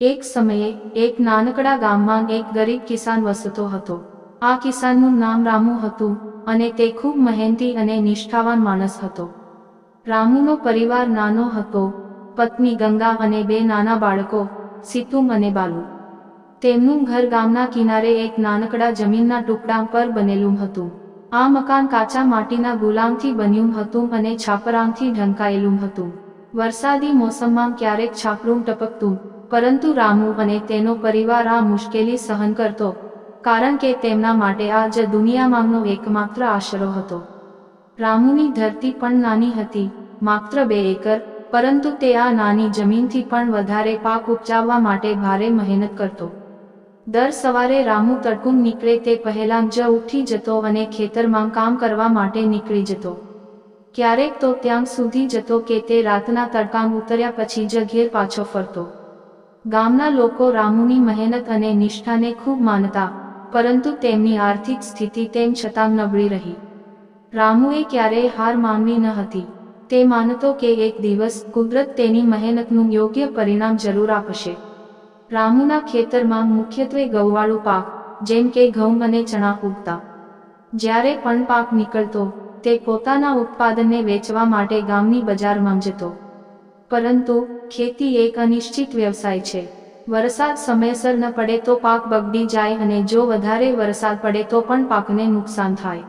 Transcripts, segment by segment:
એક સમયે એક નાનકડા ગામમાં એક ગરીબ કિસાન વસતો હતો। આ કિસાનનું નામ રામુ હતું અને તે ખૂબ મહેનતી અને નિષ્ઠાવાન માણસ હતો। રામુનો પરિવાર નાનો હતો, પત્ની ગંગા અને બે નાના બાળકો સીતુમ અને બાલુ। તેમનું ઘર ગામના કિનારે એક નાનકડા જમીનના ટુકડા પર બનેલું હતું। આ મકાન કાચા માટીના ગુલામથી બન્યું હતું અને છાપરાંથી ઢંકાયેલું હતું। વરસાદી મોસમમાં ક્યારેક છાપરું ટપકતું, પરંતુ રામુ અને તેનો પરિવાર આ મુશ્કેલી સહન કરતો, કારણ કે તેમના માટે આ જ દુનિયામાંનો એકમાત્ર આશરો હતો। રામુની ધરતી પણ નાની હતી, માત્ર 2 એકર, પરંતુ તે આ નાની જમીનથી પણ વધારે પાક ઉપજાવવા માટે ભારે મહેનત કરતો। દર સવારે રામુ તડકું નીકળે તે પહેલાં જ ઉઠી જતો અને ખેતરમાં કામ કરવા માટે નીકળી જતો। ક્યારેક તો ત્યાં સુધી જતો કે તે રાતના તડકાં ઉતર્યા પછી જ ઘેર પાછો ફરતો। ગામના લોકો રામુની મહેનત અને નિષ્ઠાને ખૂબ માનતા, પરંતુ તેમની આર્થિક સ્થિતિ તેમ છતાં નબળી રહી। રામુએ ક્યારેય હાર માનવી ન હતી। તે માનતો કે એક દિવસ કુદરત તેની મહેનતનું યોગ્ય પરિણામ જરૂર આપશે। રામુના ખેતરમાં મુખ્યત્વે ઘઉંવાળું પાક, જેમ કે ઘઉં અને ચણા ઉગતા। જ્યારે પણ પાક નીકળતો, તે પોતાના ઉત્પાદનને વેચવા માટે ગામની બજારમાં જતો। પરંતુ ખેતી એક અનિશ્ચિત વ્યવસાય છે। વરસાદ સમયસર ન પડે તો પાક બગડી જાય અને જો વધારે વરસાદ પડે તો પણ પાકને નુકસાન થાય।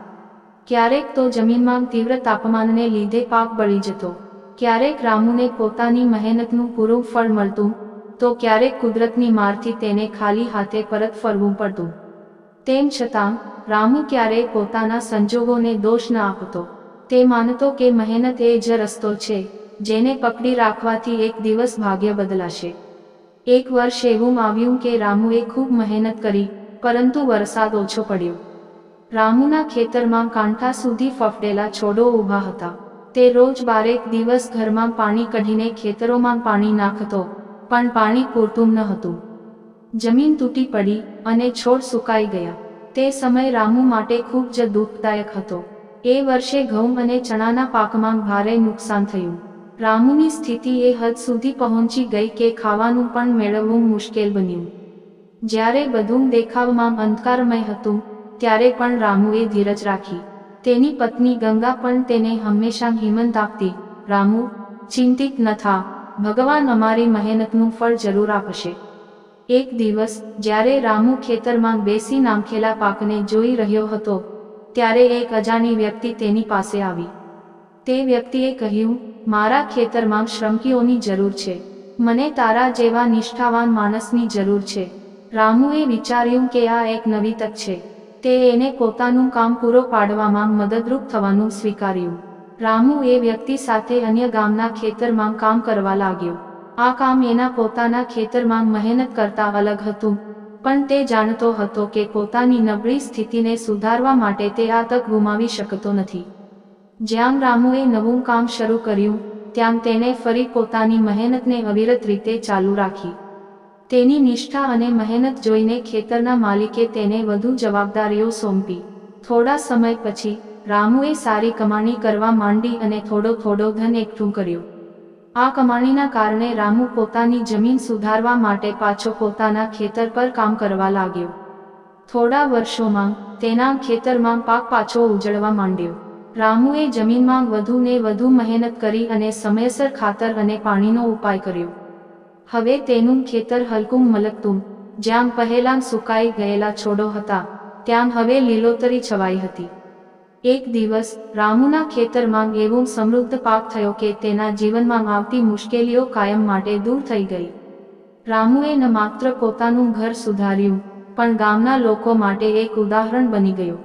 ક્યારેક તો જમીનમાં તીવ્ર તાપમાનને લીધે પાક બળી જતો। ક્યારેક રામુને પોતાની મહેનતનું પૂરું ફળ મળતું, તો ક્યારેક કુદરતની મારથી તેને ખાલી હાથે પરત ફરવું પડતું। તેમ છતાં રામુ ક્યારેય પોતાના સંજોગોને દોષ ન આપતો। તે માનતો કે મહેનત એ જ રસ્તો છે, જેને પકડી રાખવાથી એક દિવસ ભાગ્ય બદલાશે। એક વર્ષ એવું આવ્યું કે રામુએ ખૂબ મહેનત કરી, પરંતુ વરસાદ ઓછો પડ્યો। રામુના ખેતરમાં કાંઠા સુધી ફફડેલા છોડો ઊભા હતા। તે રોજ 12 દિવસ ઘરમાં પાણી કાઢીને ખેતરોમાં પાણી નાખતો, પણ પાણી પૂરતું ન હતું। જમીન તૂટી પડી અને છોડ સુકાઈ ગયા। તે સમય રામુ માટે ખૂબ જ દુઃખદાયક હતો। એ વર્ષે ઘઉં અને ચણાના પાકમાં ભારે નુકસાન થયું। રામુની સ્થિતિ એ હદ સુધી પહોંચી ગઈ કે ખાવાનું પણ મેળવવું મુશ્કેલ બન્યું। જ્યારે બધું દેખાવમાં અંધકારમય હતું, ત્યારે પણ રામુએ ધીરજ રાખી। તેની પત્ની ગંગા પણ તેને હંમેશા હિંમત આપતી, રામુ, ચિંતિત ન થા, ભગવાન અમારી મહેનતનું ફળ જરૂર આપશે। એક દિવસ જ્યારે રામુ ખેતરમાં બેસી નાખેલા પાકને જોઈ રહ્યો હતો, ત્યારે એક અજાણી વ્યક્તિ તેની પાસે આવી। તે વ્યક્તિએ કહ્યું, મારા ખેતરમાં શ્રમિકોની જરૂર છે। મને તારા જેવા નિષ્ઠાવાન માણસની જરૂર છે। રામુએ વિચાર્યું કે આ એક નવી તક છે। તે એને પોતાનું કામ પૂરો પાડવામાં મદદરૂપ થવાનું સ્વીકાર્યું। રામુ એ વ્યક્તિ સાથે અન્ય ગામના ખેતરમાં કામ કરવા લાગ્યો। આ કામ એના પોતાના ખેતરમાં મહેનત કરતા અલગ હતું, પણ તે જાણતો હતો કે પોતાની નબળી સ્થિતિને સુધારવા માટે તે આ તક ગુમાવી શકતો નથી। જ્યાં રામુએ નવું કામ શરૂ કર્યું, ત્યાં તેણે ફરી પોતાની મહેનતને અવિરત રીતે ચાલુ રાખી। તેની નિષ્ઠા અને મહેનત જોઈને ખેતરના માલિકે તેને વધુ જવાબદારીઓ સોંપી। થોડા સમય પછી રામુએ સારી કમાણી કરવા માંડી અને થોડો ધન એકઠું કર્યું। આ કમાણીના કારણે રામુ પોતાની જમીન સુધારવા માટે પાછો પોતાના ખેતર પર કામ કરવા લાગ્યો। થોડા વર્ષોમાં તેના ખેતરમાં પાક પાછો ઉજળવા માંડ્યો। રામુએ જમીનમાં વધુ ને વધુ મહેનત કરી અને સમયસર ખાતર અને પાણીનો ઉપાય કર્યો। હવે તેનું ખેતર હલકું મલકતું, જ્યાં પહેલાં સુકાઈ ગયેલા છોડો હતા, ત્યાં હવે લીલોતરી છવાઈ હતી। એક દિવસ રામુના ખેતરમાં એવું સમૃદ્ધ પાક થયો કે તેના જીવનમાં આવતી મુશ્કેલીઓ કાયમ માટે દૂર થઈ ગઈ। રામુએ ન માત્ર પોતાનું ઘર સુધાર્યું, પણ ગામના લોકો માટે એક ઉદાહરણ બની ગયો।